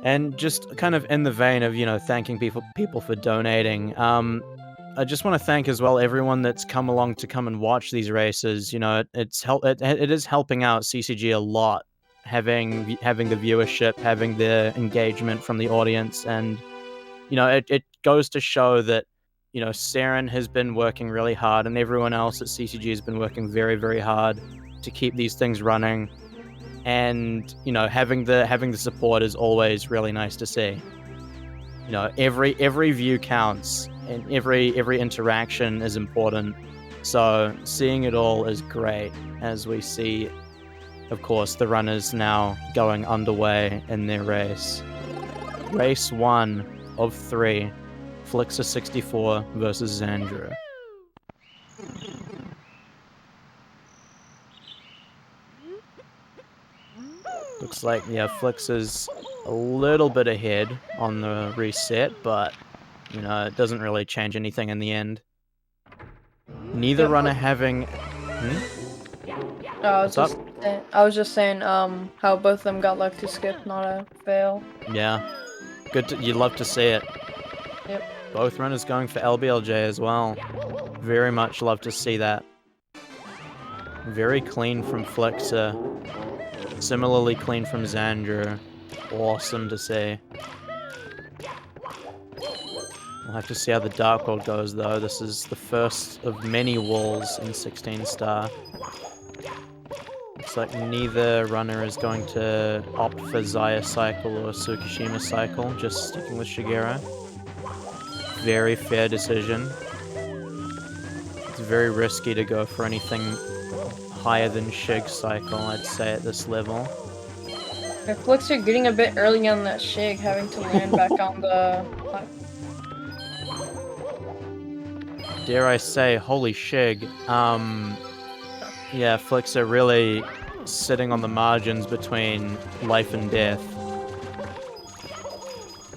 And just kind of in the vein of, thanking people for donating, I just want to thank as well everyone that's come along to come and watch these races. It is helping out CCG a lot, having the viewership, having the engagement from the audience, and it goes to show that Saren has been working really hard, and everyone else at CCG has been working very, very hard to keep these things running. And having the support is always really nice to see. Every view counts, and every interaction is important. So seeing it all is great, as we see, of course, the runners now going underway in their race. Race 1 of 3, Flixer64 versus xandruuuu. Looks like, Flixer's a little bit ahead on the reset, but, it doesn't really change anything in the end. Neither runner having... I was just saying, how both of them got luck to skip, not a fail. Yeah. You'd love to see it. Yep. Both runners going for LBLJ as well. Very much love to see that. Very clean from Flixer. Similarly clean from xandruuuu. Awesome to see. We'll have to see how the Dark World goes, though. This is the first of many walls in 16-star. Looks like neither runner is going to opt for Zaya Cycle or Tsukishima Cycle, just sticking with Shigeru. Very fair decision. It's very risky to go for anything higher than Shig Cycle, I'd say, at this level. Flixer getting a bit early on that Shig, having to land back on the... Dare I say, holy Shig. Yeah, Flixer really sitting on the margins between life and death.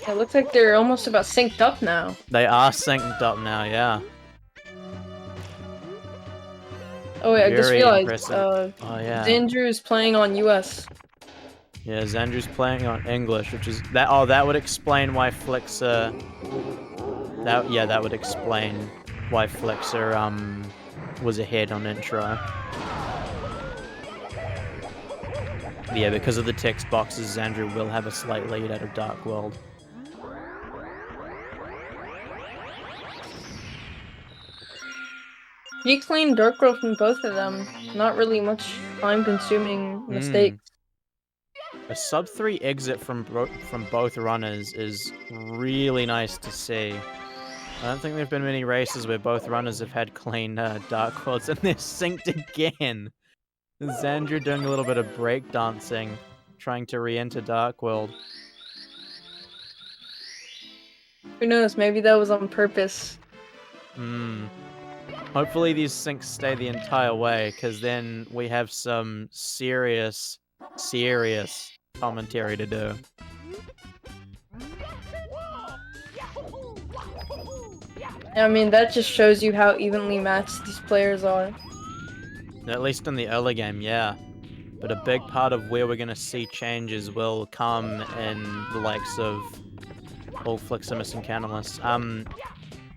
It looks like they're almost about synced up now. They are synced up now, yeah. Oh wait, I just realized, xandruuuu is playing on US. Yeah, xandruuu's playing on English, which is... that would explain why Flixer... that would explain why Flixer, was ahead on intro. Yeah, because of the text boxes, xandruuuu will have a slight lead out of Dark World. You clean Dark World from both of them. Not really much time-consuming mistakes. A sub-3 exit from both runners is really nice to see. I don't think there have been many races where both runners have had clean Dark Worlds, and they're synced again. xandruuuu doing a little bit of breakdancing, trying to re-enter Dark World. Who knows, maybe that was on purpose. Hopefully these syncs stay the entire way, because then we have some serious commentary to do. I mean, that just shows you how evenly matched these players are. At least in the early game, yeah. But a big part of where we're going to see changes will come in the likes of all Flixer missing Canalus.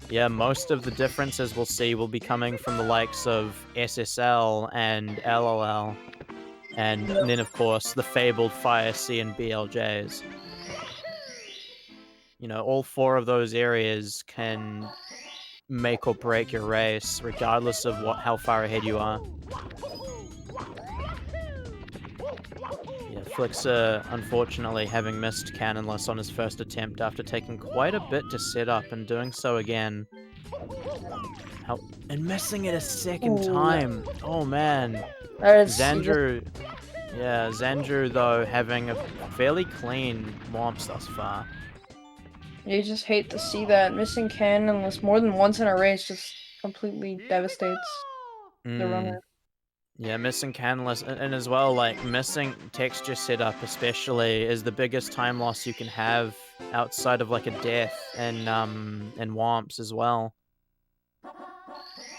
Yeah, most of the differences we'll see will be coming from the likes of SSL and LLL. And then, of course, the fabled Fire C and BLJs. All 4 of those areas can make or break your race, regardless of how far ahead you are. Yeah, Flixer, unfortunately, having missed Cannonless on his first attempt after taking quite a bit to set up and doing so again. And missing it a second time. Oh, man. xandruuuu, though, having a fairly clean Womps thus far. You just hate to see that. Missing Cannonless more than once in a race just completely devastates the runner. Yeah, missing Cannonless, and as well, like, missing texture setup especially is the biggest time loss you can have outside of, like, a death and Womps as well.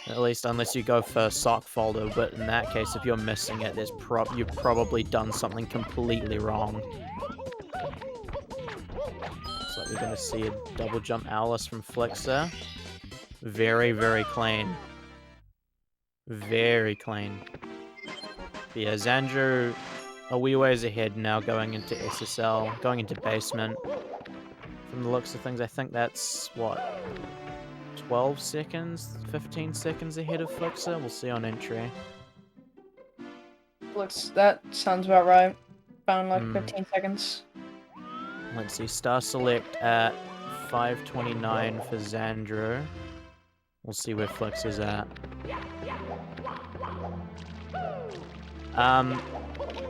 At least unless you go for sock folder, but in that case, if you're missing it, you've probably done something completely wrong. like we're gonna see a double jump Alice from Flixer. Very, very clean. Very clean. But yeah, xandruuuu a wee ways ahead now, going into SSL, going into basement. From the looks of things, I think that's, what, 12 seconds, 15 seconds ahead of Flixer? We'll see on entry. That sounds about right. Found like 15 seconds. Let's see, star select at 5:29 for xandruuuu. We'll see where Flixer's at.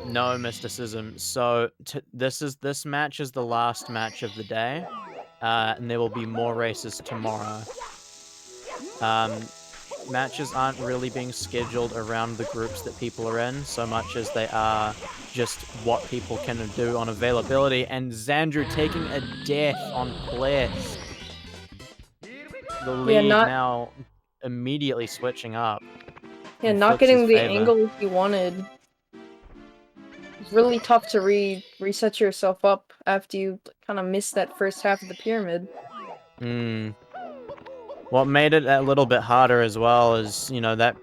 No mysticism. So this match is the last match of the day, and there will be more races tomorrow. Matches aren't really being scheduled around the groups that people are in, so much as they are just what people can do on availability. And xandruuuu taking a death on Bless. The lead now immediately switching up. Yeah, not getting the angle he wanted. It's really tough to reset yourself up after you kind of miss that first half of the pyramid. What made it a little bit harder as well is, you know, that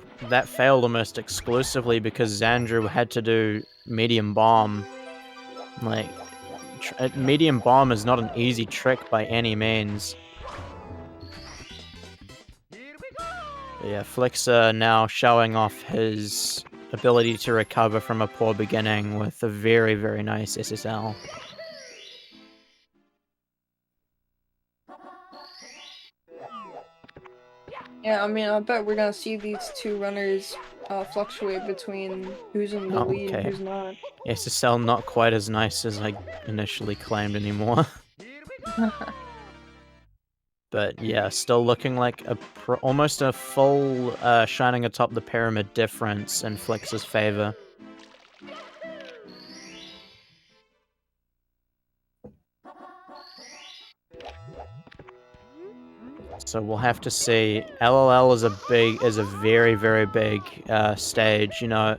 failed almost exclusively because xandruuuu had to do medium bomb. Like, medium bomb is not an easy trick by any means. But yeah, Flixer now showing off his ability to recover from a poor beginning with a very, very nice SSL. Yeah, I mean, I bet we're gonna see these two runners fluctuate between who's in the lead and who's not. SSL not quite as nice as I initially claimed anymore. But yeah, still looking like almost a full shining atop the pyramid difference in Flixer's favor. So we'll have to see. LLL is a very, very big stage. You know,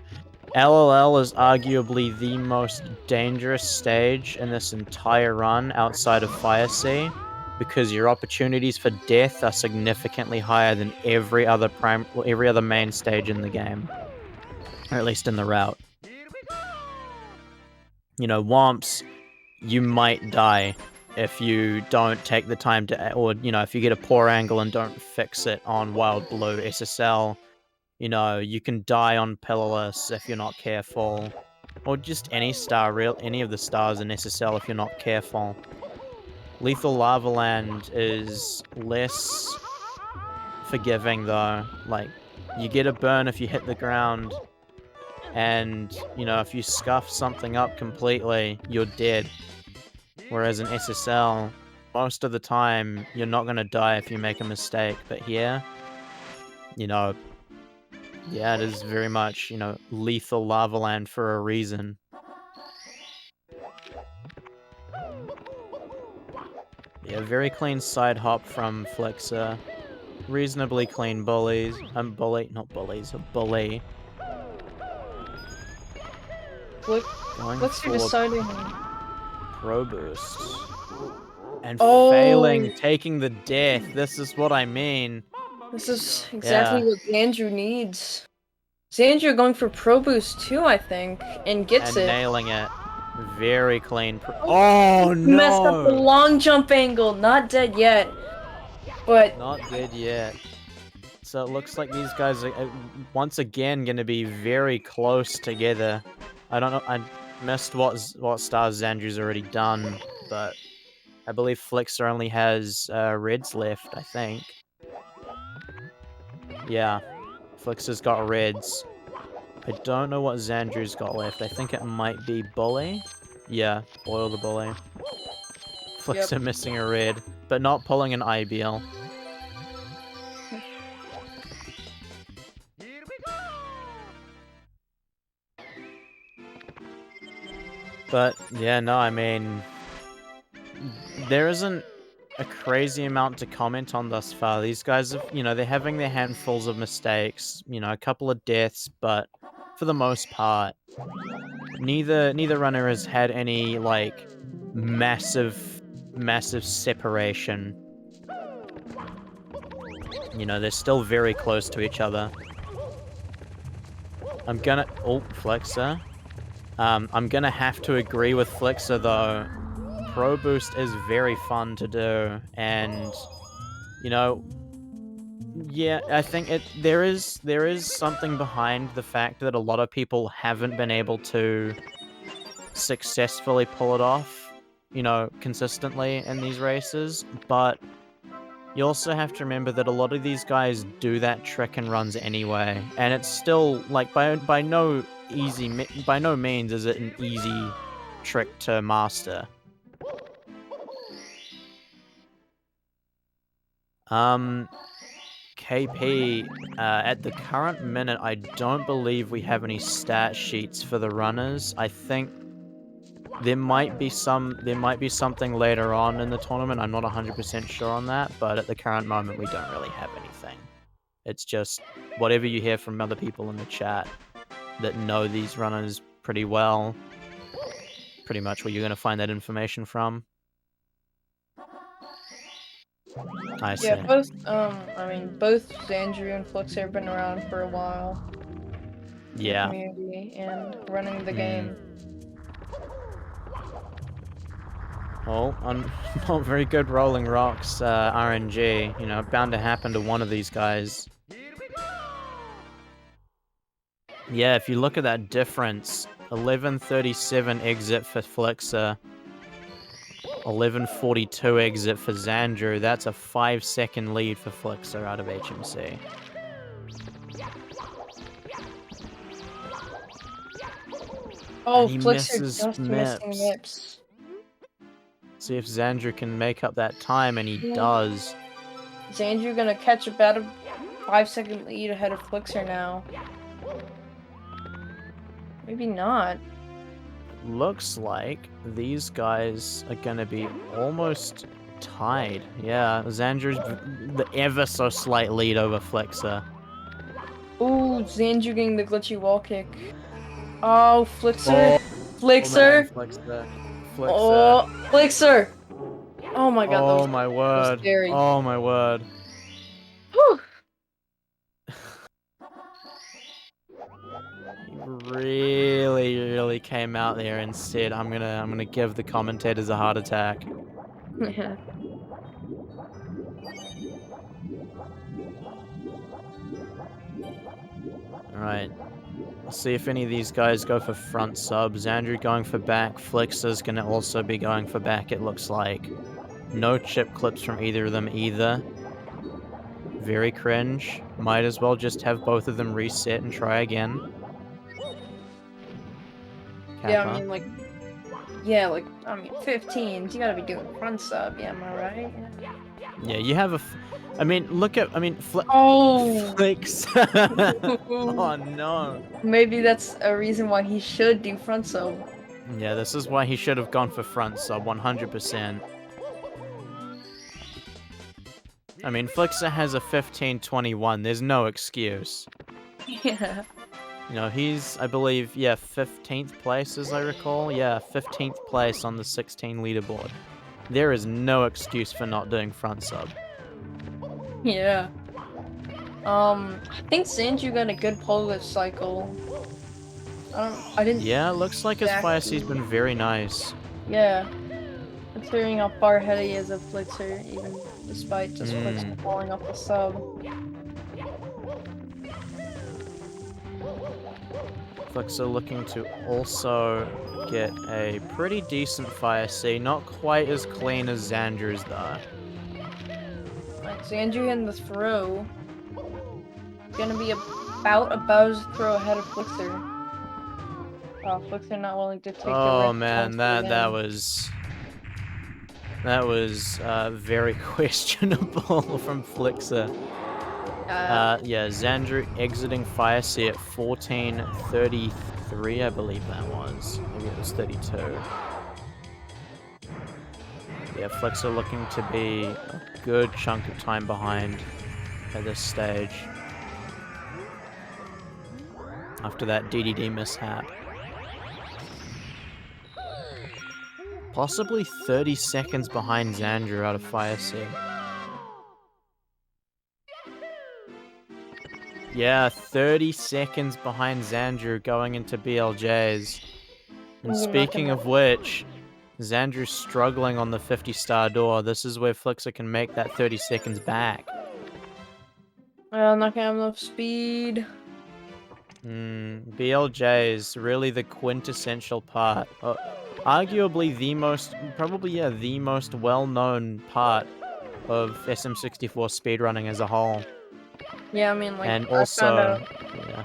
LLL is arguably the most dangerous stage in this entire run outside of Fire Sea, because your opportunities for death are significantly higher than every other main stage in the game, or at least in the route. You know, Womps, you might die if you don't take the time to, or, you know, if you get a poor angle and don't fix it on Wild Blue. SSL, you know, you can die on Pillarless if you're not careful. Or just any of the stars in SSL if you're not careful. Lethal Lava Land is less forgiving though. Like, you get a burn if you hit the ground, and, you know, if you scuff something up completely, you're dead. Whereas in SSL, most of the time, you're not gonna die if you make a mistake. But here, you know, yeah, it is very much, you know, lethal lava land for a reason. Yeah, very clean side hop from Flixer. Reasonably clean bullies. Bully. What's your deciding? Pro boost. And failing, taking the death. This is what I mean. This is exactly what xandruuuu needs. xandruuuu going for pro boost too, I think, and gets it. And nailing it. Very clean. Oh no! Messed up the long jump angle. Not dead yet, but not dead yet. So it looks like these guys are once again going to be very close together. I don't know. I missed what stars xandruuuu's already done, but I believe Flixer only has reds left, I think. Yeah, Flixer's got reds. I don't know what xandruuuu's got left. I think it might be Bully. Yeah, Boil the Bully. Flixer missing a red, but not pulling an IBL. But, yeah, no, I mean, there isn't a crazy amount to comment on thus far. These guys have, you know, they're having their handfuls of mistakes, you know, a couple of deaths, but for the most part, neither runner has had any, like, massive massive separation. You know, they're still very close to each other. I'm gonna... Oh, Flixer. I'm gonna have to agree with Flixer, though. Pro Boost is very fun to do, and, you know... Yeah, I think there is something behind the fact that a lot of people haven't been able to successfully pull it off, you know, consistently in these races, but you also have to remember that a lot of these guys do that trick and runs anyway, and it's still, like, by no means is it an easy trick to master. KP, at the current minute, I don't believe we have any stat sheets for the runners. I think there might be something later on in the tournament. I'm not 100% sure on that, but at the current moment, we don't really have anything. It's just whatever you hear from other people in the chat that know these runners pretty well, pretty much where you're going to find that information from. I see. Yeah, both, I mean, both Xandruuuu and Flixer have been around for a while. Yeah. In the community and running the game. Oh, not very good rolling rocks, RNG. You know, bound to happen to one of these guys. Yeah, if you look at that difference, 11:37 exit for Flixer, 11:42 exit for xandruuuu. That's a 5-second lead for Flixer out of HMC. Oh, he Flixer misses just missing MIPS. See if xandruuuu can make up that time, and he does. xandruuuu gonna catch about a 5-second lead ahead of Flixer now. Maybe not. Looks like these guys are gonna be almost tied. Yeah, xandruuu's the ever so slight lead over Flixer. Ooh, xandruuuu getting the glitchy wall kick. Oh, Flixer! Flixer! Oh, man, Flixer. Oh, Flixer! Oh my god, oh that was my word. so scary. Oh my word. Whew. He really came out there and said, I'm gonna give the commentators a heart attack. Yeah. Alright. Let's see if any of these guys go for front sub. xandruuuu going for back. Flixer's gonna also be going for back, it looks like. No chip clips from either of them either. Very cringe. Might as well just have both of them reset and try again. Kappa. Yeah, I mean, 15s, you gotta be doing front sub, yeah, am I right? Yeah, you have I mean, look at, Oh! Flix. Oh no. Maybe that's a reason why he should do front sub. Yeah, this is why he should have gone for front sub, 100%. I mean, Flixer has a 15-21, there's no excuse. Yeah. You know, he's, I believe, yeah, 15th place, as I recall. Yeah, 15th place on the 16 leaderboard. There is no excuse for not doing front sub. Yeah. I think xandruuuu got a good pole cycle. I didn't... Yeah, looks like his fire C's been very nice. Yeah. Considering how far ahead he is of Flixer, even despite just Flixer falling off the sub. Flixer looking to also get a pretty decent fire C, not quite as clean as xandruuu's though. Like, xandruuuu in the throw is gonna be about a Bowser's throw ahead of Flixer. Oh, Flixer not willing to take the risk. Oh man, that was very questionable from Flixer. Yeah, xandruuuu exiting fire C at 14:33, I believe that was. Maybe it was 32. Yeah, Flixer looking to be a good chunk of time behind at this stage. After that DDD mishap. Possibly 30 seconds behind Xandru out of Fire Sea. Yeah, 30 seconds behind Xandru going into BLJs. And Ooh, speaking of which, Xandru's struggling on the 50-star door. This is where Flixer can make that 30 seconds back. I'm not gonna have enough speed. BLJ is really the quintessential part. Arguably the most, probably, yeah, the most well-known part of SM64 speedrunning as a whole. Yeah, I mean, like, And I found also, out. yeah.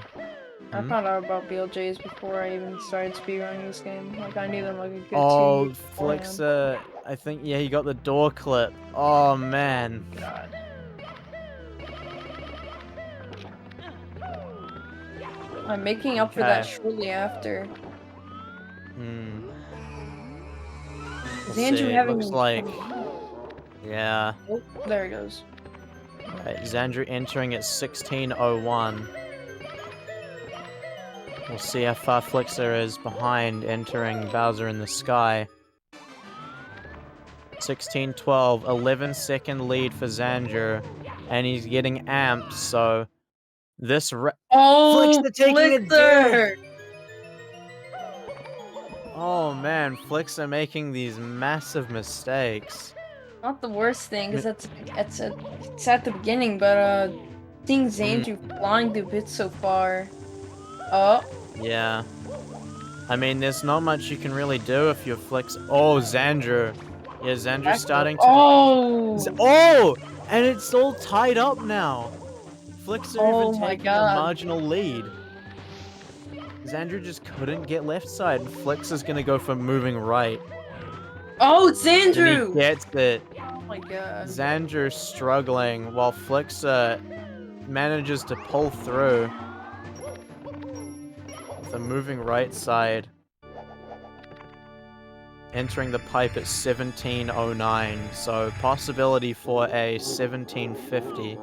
I found out about BLJs before I even started speedrunning this game. Like, I knew them like a good 2 Oh, years beforehand. Flixer, I think, yeah, he got the door clip. Oh, man. God. I'm making up for that Okay. shortly after. Is Let's Andrew see, it having looks like, yeah. Oh, there it goes. Right, Xandru entering at 16:01. We'll see how far Flixer is behind entering Bowser in the Sky. 16:12, 11-second lead for Xandru, and he's getting amped, so this Oh, Flixer taking a death! Flixer! Oh man, Flixer making these massive mistakes. Not the worst thing, because it's at the beginning, but seeing Xandru flying through bits so far. Oh. Yeah. I mean, there's not much you can really do if you're Oh, Xandru. Yeah, Xandru's starting to... Oh! Oh! And it's all tied up now. Flixer Oh even my taking a God. marginal lead. Xandru just couldn't get left side, and Flixer's gonna go for moving right. Oh, it's And Xandru! he gets it. Oh my God. Xandru's struggling, while Flixer manages to pull through. The moving right side. Entering the pipe at 17:09, so possibility for a 17:50.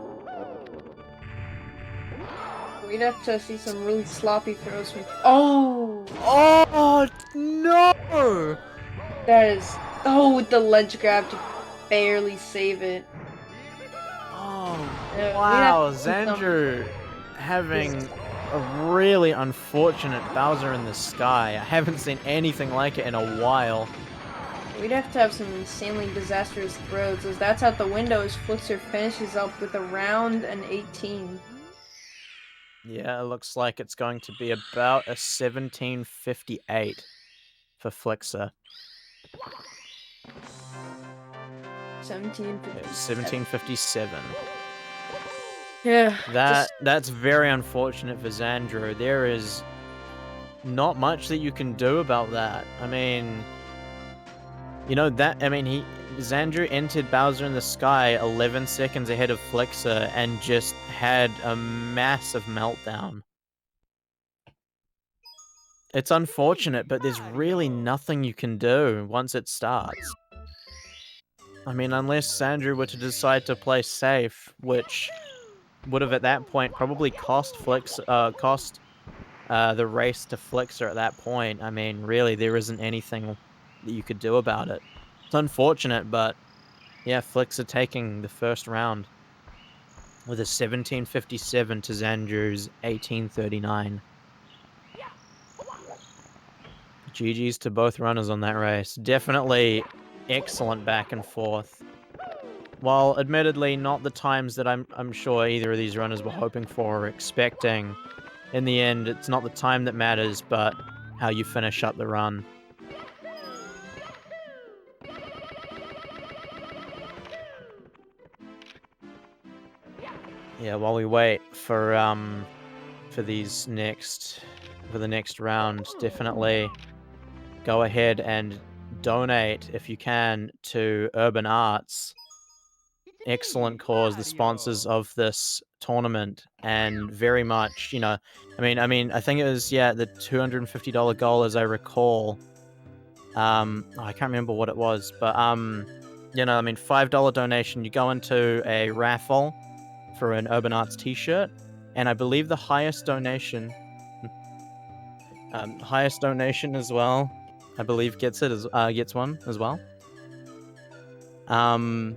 We'd have to see some really sloppy throws from. Oh! Oh no! That is. Oh, with the ledge grab to barely save it. Oh, Yeah, wow, Xandru having a really unfortunate Bowser in the Sky. I haven't seen anything like it in a while. We'd have to have some insanely disastrous throws, as that's out the window as Flixer finishes up with a round and 18. Yeah, it looks like it's going to be about a 17:58 for Flixer. 17:57. Yeah. That's very unfortunate for Xandru. There is not much that you can do about that. I mean, you know Xandru entered Bowser in the Sky 11 seconds ahead of Flixer and just had a massive meltdown. It's unfortunate, but there's really nothing you can do once it starts. I mean, unless Xandru were to decide to play safe, which would have at that point probably cost the race to Flixer at that point. I mean, really, there isn't anything that you could do about it. It's unfortunate, but yeah, Flixer taking the first round with a 17:57 to Xandru's 18:39. GG's to both runners on that race. Definitely excellent back and forth. While admittedly not the times that I'm sure either of these runners were hoping for or expecting, in the end, it's not the time that matters, but how you finish up the run. Yeah, while we wait for the next round, definitely go ahead and donate if you can to Urban Arts. Excellent cause, the sponsors of this tournament, and very much, you know, I think it was, yeah, the $250 goal, as I recall. I can't remember what it was, but you know, I mean, $5 donation, you go into a raffle for an Urban Arts t-shirt, and I believe the highest donation as well, I believe, gets one as well. Drawing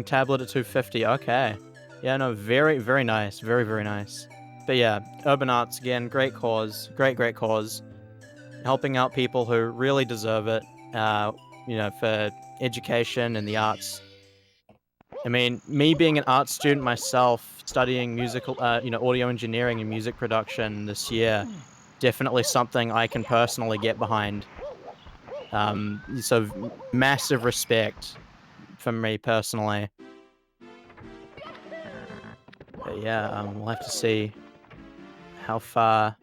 tablet at 250. Okay. Yeah, no, very, very nice. Very, very nice. But yeah, Urban Arts, again, great cause. Great, great cause. Helping out people who really deserve it, for education and the arts. I mean, me being an art student myself, studying musical, audio engineering and music production this year, definitely something I can personally get behind. So massive respect from me personally. But yeah, we'll have to see how far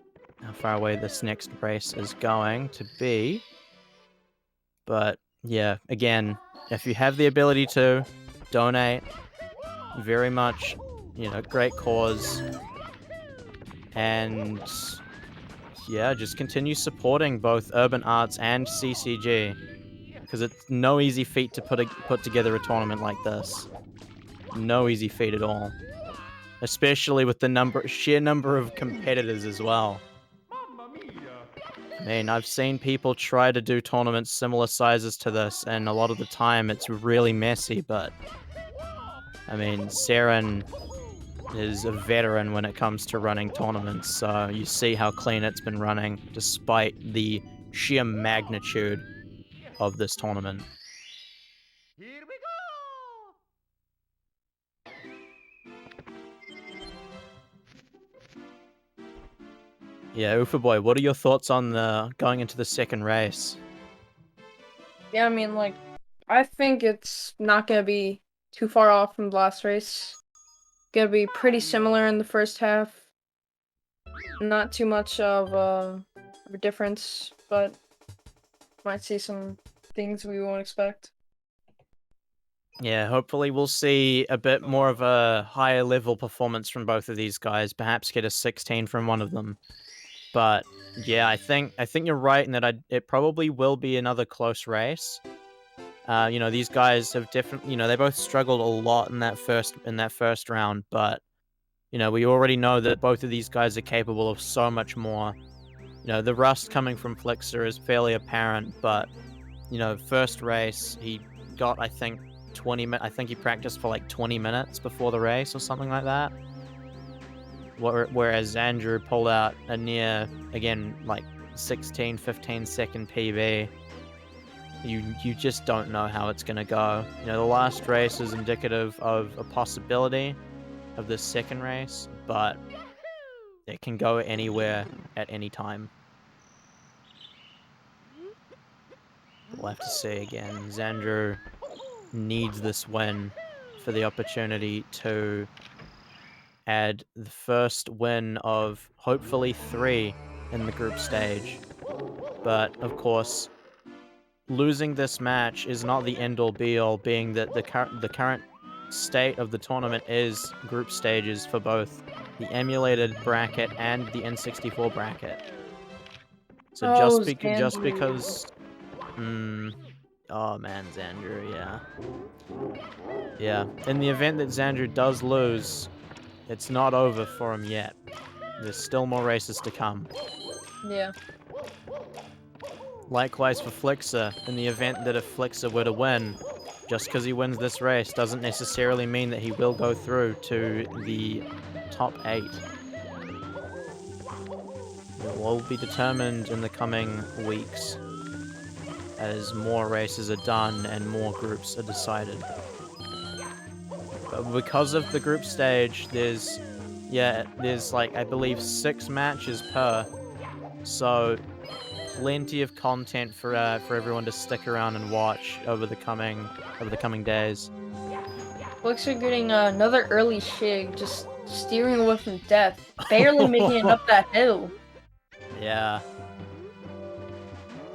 away this next race is going to be. But yeah, again, if you have the ability to donate, very much, great cause. And yeah, just continue supporting both Urban Arts and CCG, because it's no easy feat to put together a tournament like this. No easy feat at all. Especially with the sheer number of competitors as well. I mean, I've seen people try to do tournaments similar sizes to this, and a lot of the time it's really messy, but I mean, Saren is a veteran when it comes to running tournaments, so you see how clean it's been running, despite the sheer magnitude of this tournament. Here we go! Yeah, Ufa Boy, what are your thoughts on going into the second race? Yeah, I mean, like, I think it's not gonna be too far off from the last race. Gonna be pretty similar in the first half. Not too much of a difference, but might see some things we won't expect. Yeah, hopefully we'll see a bit more of a higher level performance from both of these guys, perhaps get a 16 from one of them. But yeah, I think you're right in that it probably will be another close race. These guys have definitely, they both struggled a lot in that first round, but we already know that both of these guys are capable of so much more. The rust coming from Flixer is fairly apparent, but first race he got, I think, 20 minutes. I think he practiced for like 20 minutes before the race or something like that. Whereas Xandruuuu pulled out a near, again, like 16, 15 second PB. You just don't know how it's going to go. The last race is indicative of a possibility of the second race, but it can go anywhere at any time. We'll have to see again. Xandruuuu needs this win for the opportunity to add the first win of hopefully 3 in the group stage. But of course, losing this match is not the end-all be-all, being that the current state of the tournament is group stages for both the emulated bracket and the N64 bracket. So just because oh man, Xandruuuu, yeah. Yeah, in the event that Xandruuuu does lose, it's not over for him yet. There's still more races to come. Yeah. Likewise for Flixer, in the event that if Flixer were to win, just because he wins this race doesn't necessarily mean that he will go through to the top 8. It will be determined in the coming weeks as more races are done and more groups are decided. But because of the group stage, there's like, I believe 6 matches per, so plenty of content for everyone to stick around and watch over the coming days. Flixer getting another early shig, just steering away from death, barely making it up that hill. Yeah.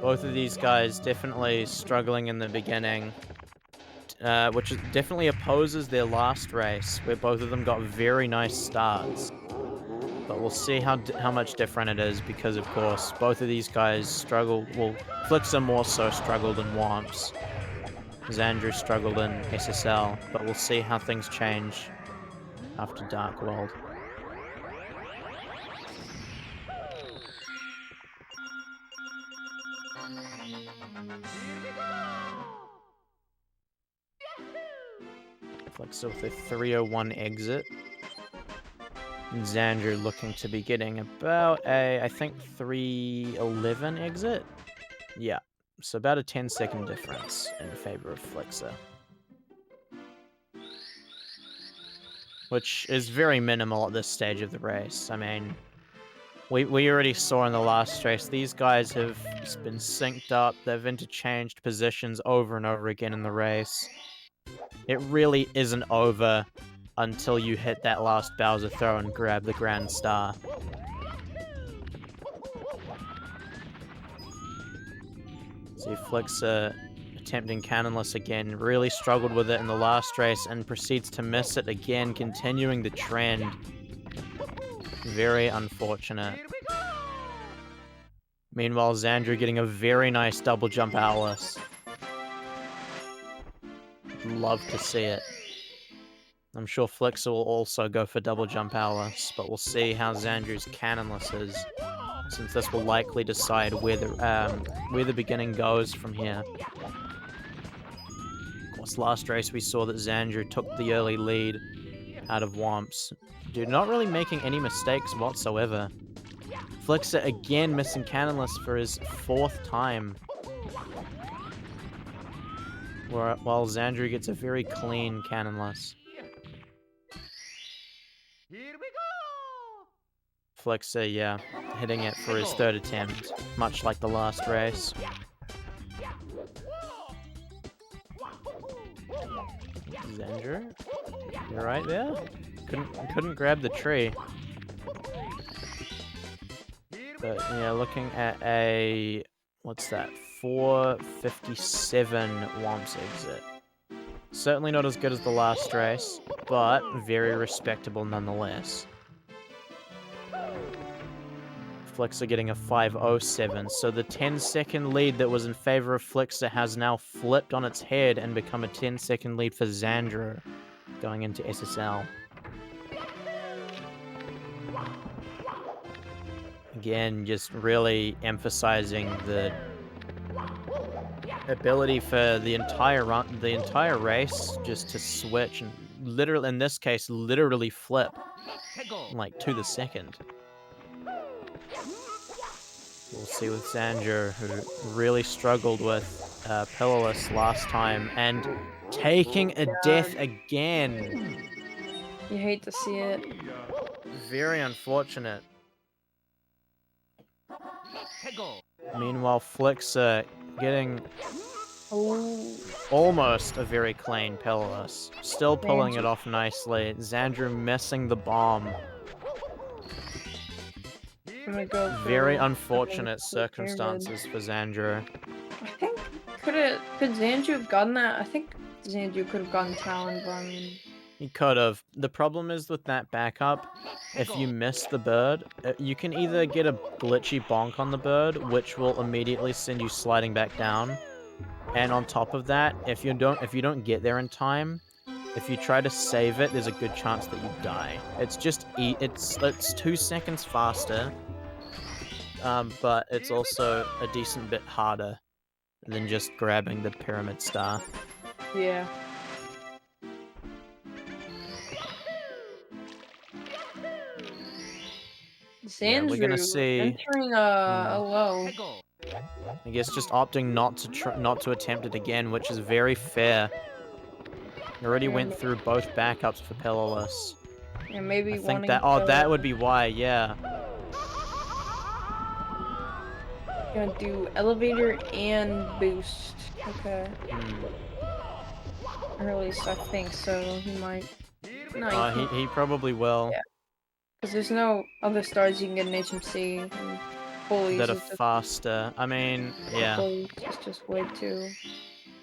Both of these guys definitely struggling in the beginning, which definitely opposes their last race, where both of them got very nice starts. But we'll see how much different it is, because of course both of these guys struggle. Well, Flixer more so struggled in WAMPs. Xandruuuu struggled in SSL, but we'll see how things change after Dark World. Flixer with a 301 exit. And Xandru looking to be getting about a, I think, 311 exit? Yeah, so about a 10-second difference in favor of Flixer. Which is very minimal at this stage of the race. I mean, we already saw in the last race, these guys have been synced up, they've interchanged positions over and over again in the race. It really isn't over until you hit that last Bowser throw and grab the Grand Star. See Flixer attempting Cannonless again, really struggled with it in the last race and proceeds to miss it again, continuing the trend. Very unfortunate. Meanwhile, Xandru getting a very nice double jump Alice. Love to see it. I'm sure Flixer will also go for double jump Alice, but we'll see how Xandru's Cannonless is, since this will likely decide where the beginning goes from here. Of course, last race we saw that Xandru took the early lead out of Womps. Dude, not really making any mistakes whatsoever. Flixer again missing Cannonless for his 4th time. While Xandru gets a very clean Cannonless. Here we go! Flixer, yeah, hitting it for his 3rd attempt, much like the last race. Xandru, you're right there? Couldn't grab the tree. But yeah, looking at a, what's that, 457 Womps exit. Certainly not as good as the last race, but very respectable nonetheless. Flixer getting a 507, so the 10-second lead that was in favor of Flixer has now flipped on its head and become a 10-second lead for Xandru going into SSL. Again, just really emphasizing the ability for the entire race just to switch and literally, in this case, literally flip like to the second. We'll see with Xandru, who really struggled with Pillarless last time and taking a death again. You hate to see it. Very unfortunate. Meanwhile, Flixer getting almost a very clean Pillarless. Still pulling it off nicely. Xandru missing the bomb. Very unfortunate circumstances for Xandru. I think, could Xandru have gotten that? I think Xandru could have gotten Talon, but I mean... He could have. The problem is with that backup, if you miss the bird, you can either get a glitchy bonk on the bird, which will immediately send you sliding back down. And on top of that, if you don't get there in time, if you try to save it, there's a good chance that you die. It's just it's 2 seconds faster, but it's also a decent bit harder than just grabbing the pyramid star. Yeah. Yeah, we're gonna see entering a low. I guess just opting not to attempt it again, which is very fair. He already went through both backups for Pillarless. Yeah, maybe I think that would be why, yeah. Gonna do elevator and boost. Okay. Or at least I think so. He might. No, he probably will. Yeah. Because there's no other stars you can get in HMC. And bullies that are faster. I mean, yeah. Bullies is just way too...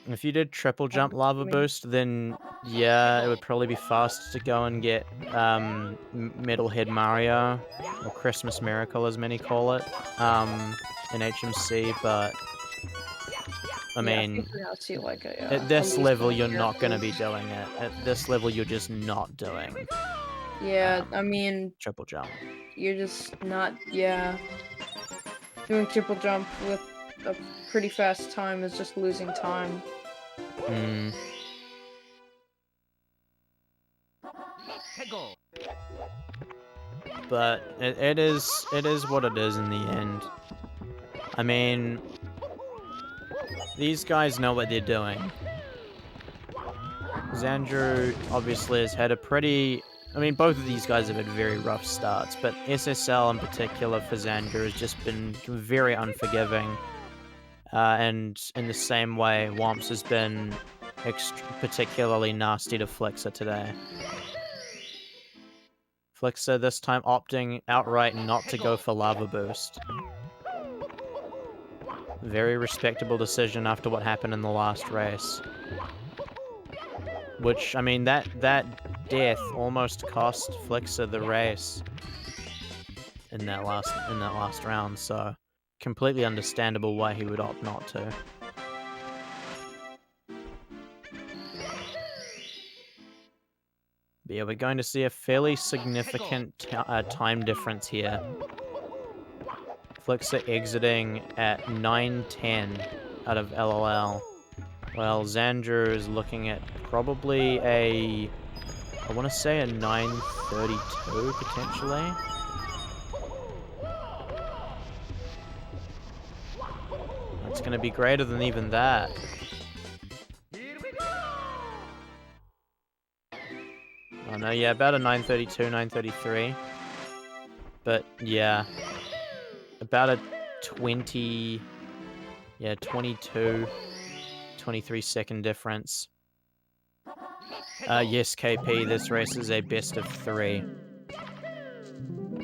If you did triple jump lava boost, then yeah, it would probably be faster to go and get Metalhead Mario, or Christmas Miracle as many call it, in HMC, but I mean, at this level you're not going to be doing it. At this level you're just not doing. Yeah, I mean... Triple jump. You're just not, doing triple jump with a pretty fast time is just losing time. But it is what it is in the end. I mean, these guys know what they're doing. Xandruuuu obviously has had a pretty... I mean, both of these guys have had very rough starts, but SSL in particular for Xandruuuu has just been very unforgiving. And in the same way, Womps has been particularly nasty to Flixer today. Flixer this time opting outright not to go for Lava Boost. Very respectable decision after what happened in the last race. Which, I mean, that death almost cost Flixer the race in that last round, so completely understandable why he would opt not to. But yeah, we're going to see a fairly significant time difference here. Flixer exiting at 9:10 out of LLL. Well, Xandruuuu is looking at probably I want to say a 9:32 potentially. That's going to be greater than even that. Oh no, yeah, about a 9:32, 9:33. But yeah, about a 22, 23 second difference. Yes, KP, this race is a best of 3.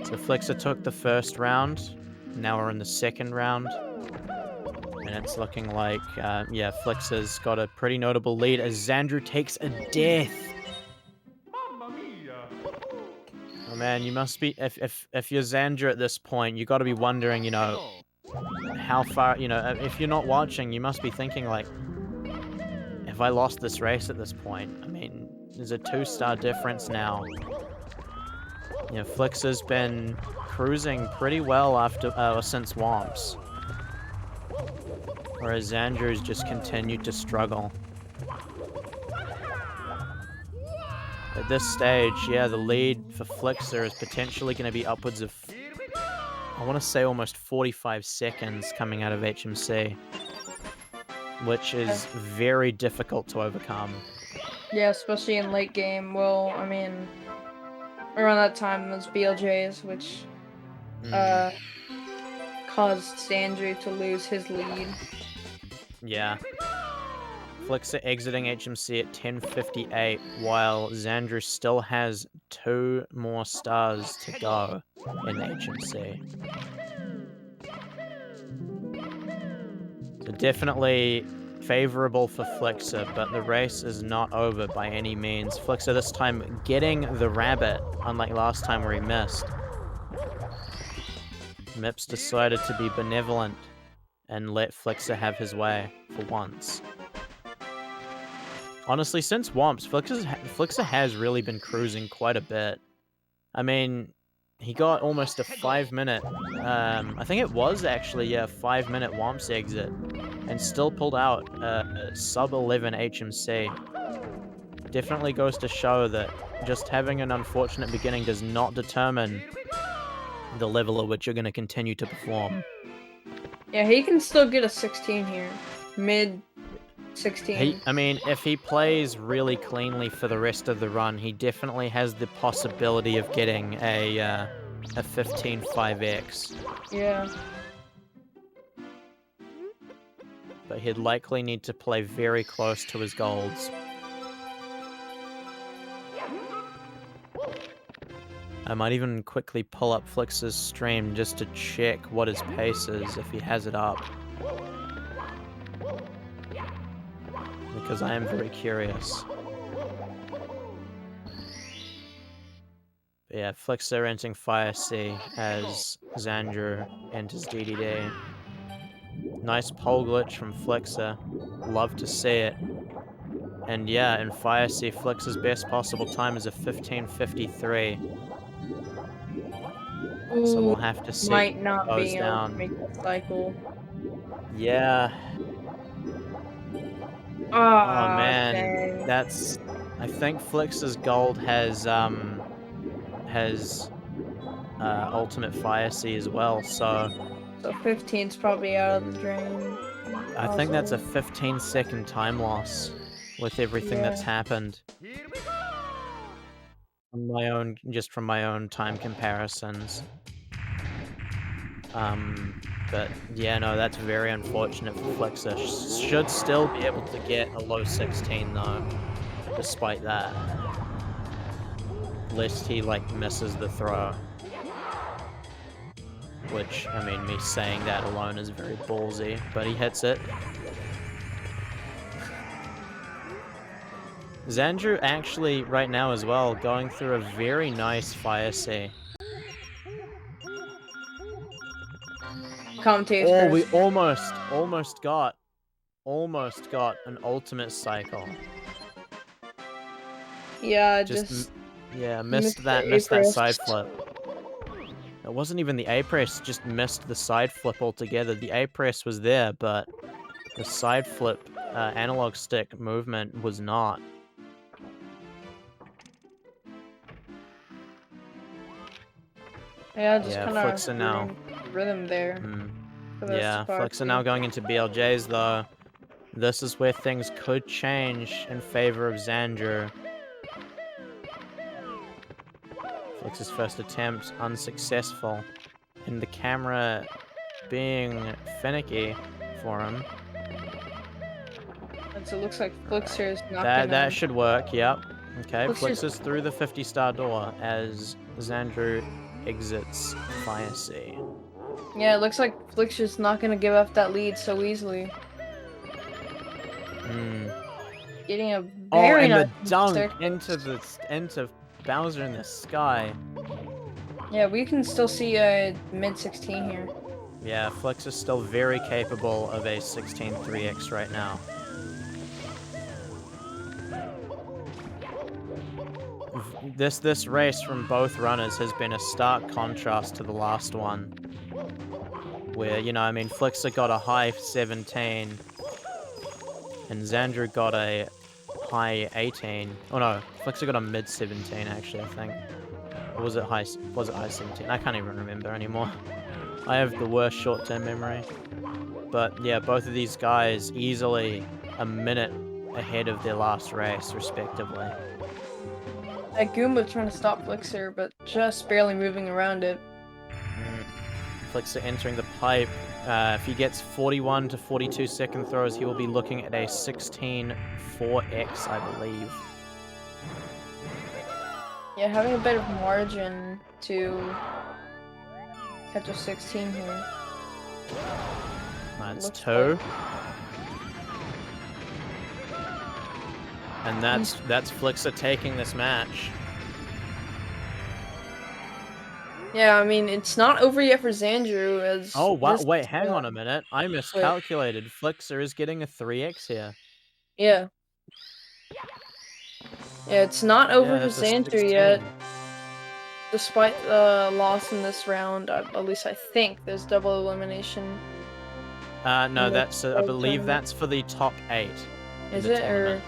So Flixer took the first round. Now we're in the second round. And it's looking like, yeah, Flixer's got a pretty notable lead as Xandruuuu takes a death. Oh man, you must be, if you're Xandruuuu at this point, you got to be wondering, you know, how far, you know, if you're not watching, you must be thinking like, have I lost this race at this point? I mean, there's a 2-star difference now. You know, Flixer's been cruising pretty well after, since Womps. Whereas Xandruuu's just continued to struggle. At this stage, yeah, the lead for Flixer is potentially going to be upwards of, I want to say almost 45 seconds coming out of HMC. Which is very difficult to overcome. Yeah, especially in late game. Well, I mean, around that time, those BLJs, which caused Xandruuuu to lose his lead. Yeah. Flixer exiting HMC at 10:58, while Xandruuuu still has 2 more stars to go in HMC. So definitely favorable for Flixer, but the race is not over by any means. Flixer this time getting the rabbit, unlike last time where he missed. Mips decided to be benevolent and let Flixer have his way for once. Honestly, since Womps, Flixer has really been cruising quite a bit. I mean, he got almost a 5-minute, I think it was actually, yeah, 5-minute Womps exit, and still pulled out a sub-11 HMC. Definitely goes to show that just having an unfortunate beginning does not determine the level at which you're going to continue to perform. Yeah, he can still get a 16 here. Mid 16. I mean, if he plays really cleanly for the rest of the run, he definitely has the possibility of getting a 15.5x. Yeah. But he'd likely need to play very close to his golds. I might even quickly pull up Flixer's stream just to check what his pace is if he has it up. Because I am very curious. But yeah, Flixer entering Fire C as Xandruuuu enters DDD. Nice pole glitch from Flixer. Love to see it. And yeah, in Fire C, Flixer's best possible time is a 15:53. Ooh, So we'll have to see might if not it goes be able down. to make that cycle. Yeah. Ah, Oh man, dang. that's... I think Flixer's gold has has ultimate Fire Sea as well, so So 15's probably out of the drain. I think that's a Also. 15-second time loss with everything that's Yeah. happened. Here we go! From my own, just from my own time comparisons. But yeah, no, that's very unfortunate for Flixer. Should still be able to get a low 16 though, despite that. Lest he like misses the throw. Which, I mean, me saying that alone is very ballsy, but he hits it. Xandruuuu actually, right now as well, going through a very nice Fire Sea. Commentator's Oh, we curse. almost got an ultimate cycle. Yeah, Yeah, missed missed the that side A-press. flip. It wasn't even the A-press, just missed the side flip altogether. The A-press was there, but the side flip analog stick movement was not. Yeah, just Yeah, kind of Flixer now. rhythm there. For the Yeah, Flixer now going into BLJs though. This is where things could change in favor of Xandruuuu. Flixer's first attempt unsuccessful, and the camera being finicky for him. And so it looks like Flixer is not That should work, yep. Okay, Flixer's- Flixer's through the 50-star door as Xandruuuu exits Fire Sea. Yeah, it looks like Flixer's not gonna give up that lead so easily. Getting a very and nice the dunk stick. into Bowser in the sky. Yeah, we can still see a mid-16 here. Yeah, Flixer's still very capable of a 16 3x right now. This race from both runners has been a stark contrast to the last one. Where, you know, I mean, Flixer got a high 17, and Xandruuuu got a high 18. Oh no, Flixer got a mid 17 actually, I think. Or was it high 17? I can't even remember anymore. I have the worst short-term memory. But yeah, both of these guys easily a minute ahead of their last race, respectively. That Goomba trying to stop Flixer, but just barely moving around it. Flixer entering the pipe. If he gets 41 to 42 second throws, he will be looking at a 16 4x, I believe. Yeah, having a bit of margin to catch a 16 here. That's Looks 2. like. And that's Flixer taking this match. Yeah, I mean, it's not over yet for Xandruuuu as Oh, wow, this, wait, hang on a minute. I miscalculated. Flixer is getting a 3x here. Yeah. Yeah, it's not over Yeah, for that's a Xandruuuu yet. 16. Despite the loss in this round, at least I think there's double elimination. No, in that's, the I believe tournament. that's for the top 8. Is it, or?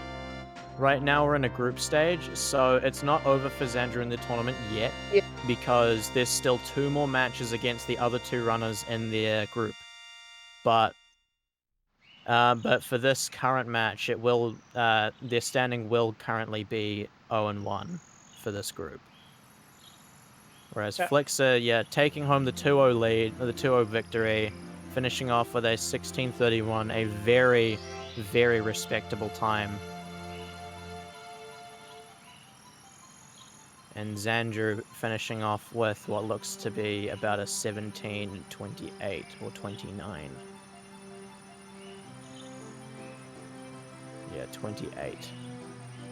Right now we're in a group stage, so it's not over for Xandruuuu in the tournament yet, Yeah. because there's still 2 more matches against the other 2 runners in their group. But for this current match, it will their standing will currently be 0-1 for this group. Whereas Okay. Flixer, yeah, taking home the 2-0 lead, or the 2-0 victory, finishing off with a 16:31, a very, very respectable time. And Xandruuuu finishing off with what looks to be about a 17:28 or 29. Yeah, 28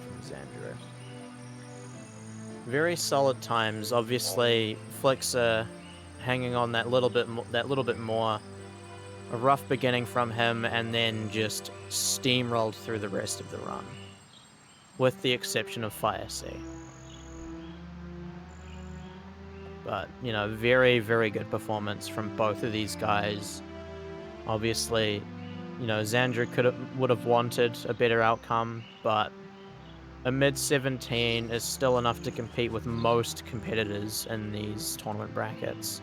from Xandruuuu. Very solid times. Obviously, Flixer hanging on that little bit more. A rough beginning from him, and then just steamrolled through the rest of the run, with the exception of Fire Sea. But, you know, very, very good performance from both of these guys. Obviously, you know, Xandruuuu would have wanted a better outcome, but a mid-17 is still enough to compete with most competitors in these tournament brackets.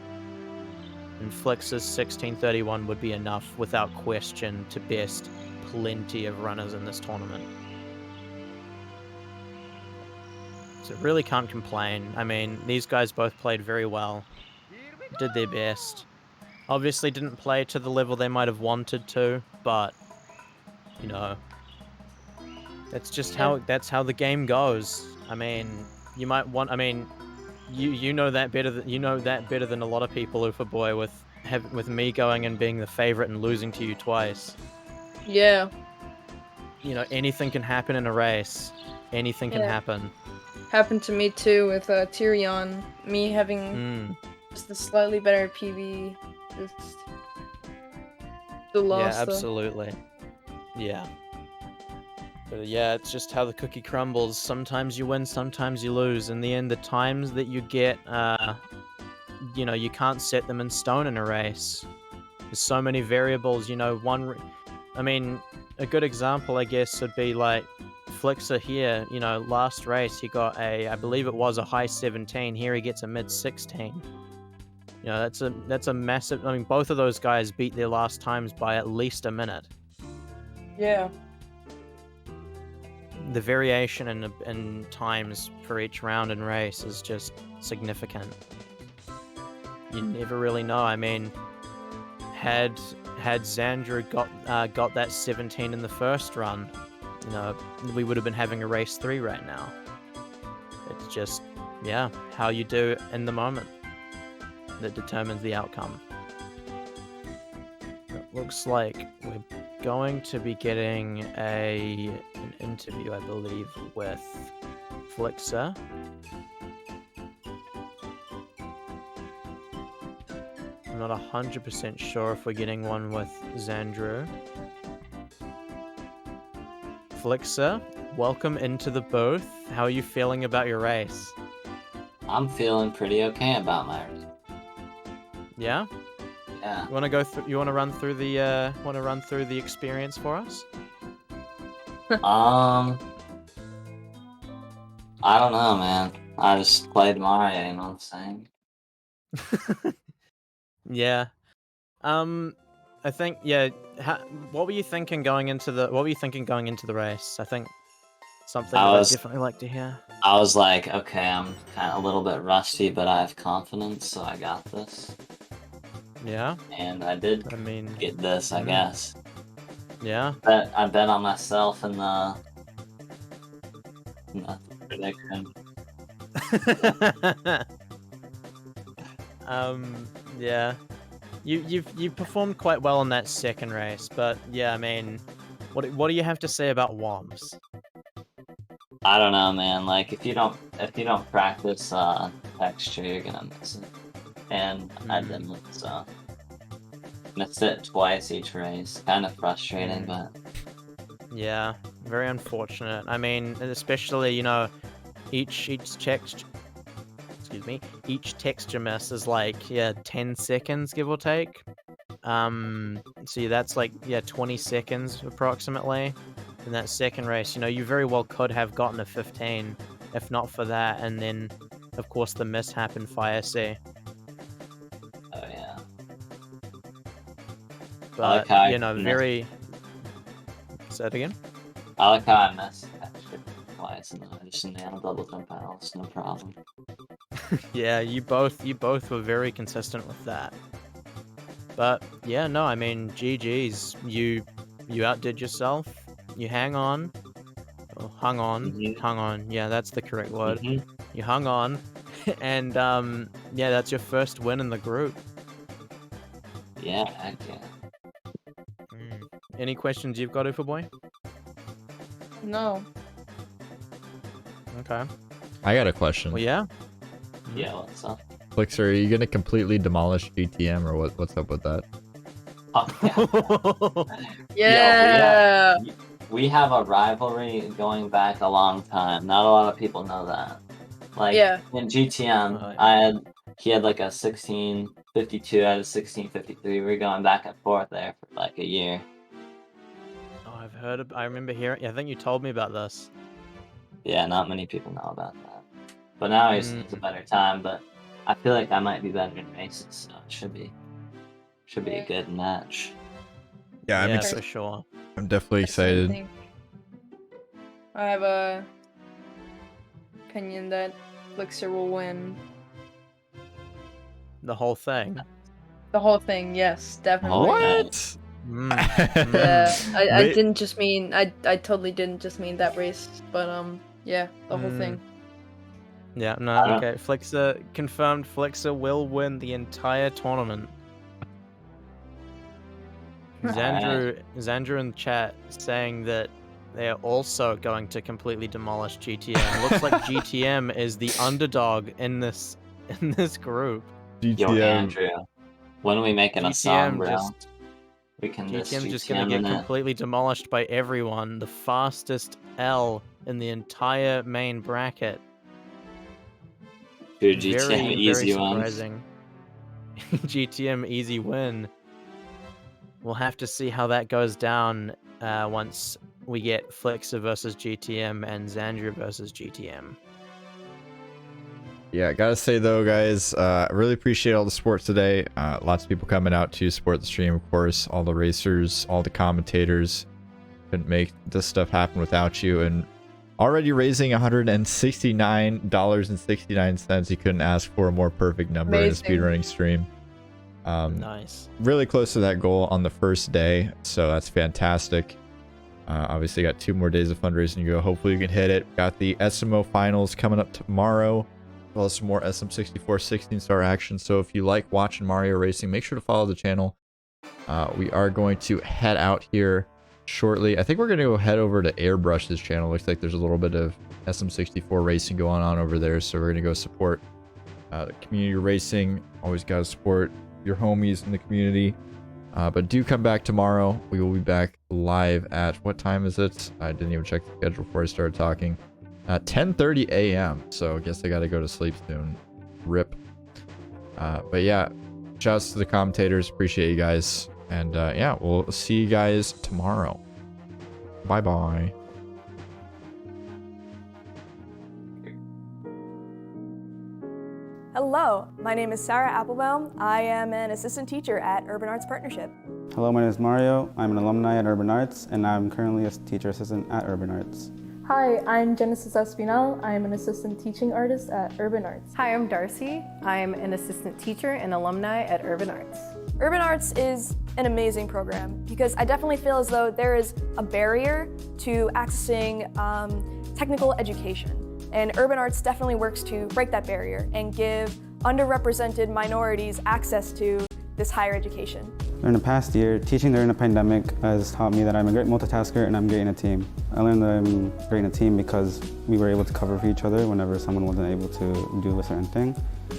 And Flix's 1631 would be enough, without question, to best plenty of runners in this tournament. So really can't complain. I mean, these guys both played very well, did their best. Obviously didn't play to the level they might have wanted to, but, you know, that's just how the game goes. I mean, you might want. I mean, you know that better than a lot of people, Ufa boy. With me going and being the favorite and losing to you twice. Yeah. You know, anything can happen in a race. Anything can happen. Happened to me too with Tyrion. Me having just a slightly better PV. Just the loss. Yeah, absolutely. Yeah. But yeah, it's just how the cookie crumbles. Sometimes you win, sometimes you lose. In the end, the times that you get, you know, you can't set them in stone in a race. There's so many variables, you know, I mean, a good example, I guess, would be like Flixer here, you know, last race he got I believe it was a high 17, here he gets a mid 16. You know, that's a massive, I mean, both of those guys beat their last times by at least a minute. Yeah. The variation in times for each round and race is just significant. You never really know. I mean, had xandruuuu got that 17 in the first run, you know, we would have been having a race 3 right now. It's just, yeah, how you do in the moment that determines the outcome. It looks like we're going to be getting an interview, I believe, with Flixer. I'm not 100% sure if we're getting one with xandruuuu. Flixer, welcome into the booth. How are you feeling about your race? I'm feeling pretty okay about my race. Yeah? Yeah. You want to go through? You want to run through the experience for us? I don't know, man. I just played Mario, you know what I'm saying? Yeah. I think, yeah. What were you thinking going into the race? I think something that I'd definitely like to hear. I was like, okay, I'm kind of a little bit rusty, but I have confidence, so I got this. Yeah. And I did. I mean, get this, I guess. Yeah. I bet on myself in the prediction. Yeah. You performed quite well in that second race, but yeah, I mean, what do you have to say about WOMs? I don't know, man. Like if you don't practice texture, you're gonna miss it. And I didn't, so missed it twice each race. Kind of frustrating, but yeah, very unfortunate. I mean, especially, you know, each texture miss is like 10 seconds, give or take. So that's like 20 seconds approximately in that second race. You know, you very well could have gotten a 15 if not for that, and then of course the mishap in Fire C. Oh yeah. But like you know, very. Say it again. I like how I missed texture twice, and then I just nailed double jump out. No problem. Yeah, you both were very consistent with that. But yeah, no, I mean, GG's. You outdid yourself. You hung on. Hung on. Yeah, that's the correct word. You hung on, and yeah, that's your first win in the group. Yeah, heck yeah. Any questions you've got, Ufa boy? No. Okay. I got a question. Well, yeah. Yeah, what's up? Flixer, are you gonna completely demolish GTM or what's up with that? Yeah. We have a rivalry going back a long time. Not a lot of people know that. Like in GTM, he had like a 1652, I had a 1653. We were going back and forth there for like a year. Oh, I remember hearing. I think you told me about this. Yeah, not many people know about that. But now it's a better time. But I feel like I might be better in races, so it should be a good match. Yeah, Yeah, for sure. I'm definitely excited. I have a opinion that Flixer will win. The whole thing. The whole thing, yes, definitely. What? Yeah, I didn't just mean I totally didn't just mean that race, but yeah, the whole thing. Yeah, no, okay. Flixer confirmed. Flixer will win the entire tournament. Xandruuuu in the chat saying that they are also going to completely demolish GTM. Looks like GTM is the underdog in this group. GTM. Yo, Andrew, when are we making a song, bro? We can GTM's just gonna get completely demolished by everyone. The fastest L in the entire main bracket. Dude, GTM easy very surprising. GTM easy win. We'll have to see how that goes down once we get Flixer versus GTM and xandruuuu versus GTM. Yeah, gotta say though, guys, I really appreciate all the support today. Lots of people coming out to support the stream, of course. All the racers, all the commentators. Couldn't make this stuff happen without you. And already raising $169.69. You couldn't ask for a more perfect number in a speedrunning stream. Nice. Really close to that goal on the first day, so that's fantastic. Obviously, got 2 more days of fundraising to go. Hopefully, you can hit it. Got the SMO finals coming up tomorrow, as well as some more SM64 16-star action. So if you like watching Mario racing, make sure to follow the channel. We are going to head out here shortly. I think we're going to go head over to Airbrush's channel. Looks like there's a little bit of SM64 racing going on over there, so we're going to go support the community racing. Always got to support your homies in the community. But do come back tomorrow. We will be back live at, what time is it? I didn't even check the schedule before I started talking. 10:30 a.m. So I guess I gotta go to sleep soon. RIP. But yeah, shouts to the commentators. Appreciate you guys. And yeah, we'll see you guys tomorrow. Bye bye. Hello, my name is Sarah Applebaum. I am an assistant teacher at Urban Arts Partnership. Hello, my name is Mario. I'm an alumni at Urban Arts, and I'm currently a teacher assistant at Urban Arts. Hi, I'm Genesis Espinal. I am an assistant teaching artist at Urban Arts. Hi, I'm Darcy. I'm an assistant teacher and alumni at Urban Arts. Urban Arts is an amazing program because I definitely feel as though there is a barrier to accessing technical education. And Urban Arts definitely works to break that barrier and give underrepresented minorities access to this higher education. In the past year, teaching during the pandemic has taught me that I'm a great multitasker and I'm great in a team. I learned that I'm great in a team because we were able to cover for each other whenever someone wasn't able to do a certain thing.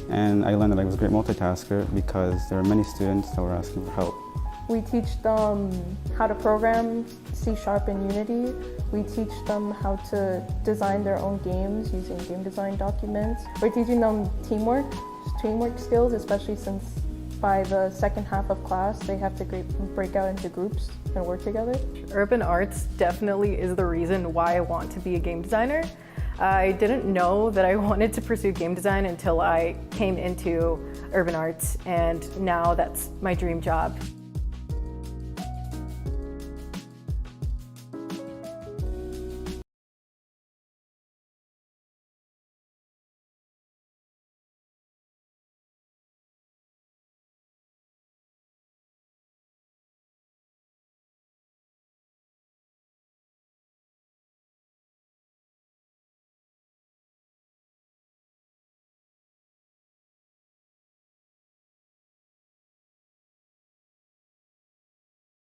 And I learned that I was a great multitasker because there were many students that were asking for help. We teach them how to program C# and Unity. We teach them how to design their own games using game design documents. We're teaching them teamwork skills, especially since by the second half of class, they have to break out into groups and work together. Urban Arts definitely is the reason why I want to be a game designer. I didn't know that I wanted to pursue game design until I came into Urban Arts, and now that's my dream job.